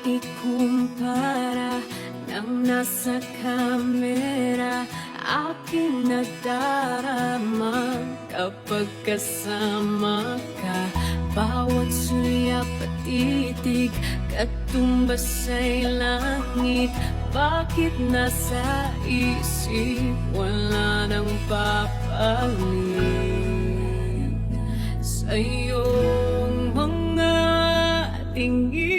maikumpara ng nasa kamera. Aking nadarama kapag kasama ka. Bawat sulyap at titig, katumbas ay langit. Bakit nasa isip, wala nang papalit? Sa iyong mga tingin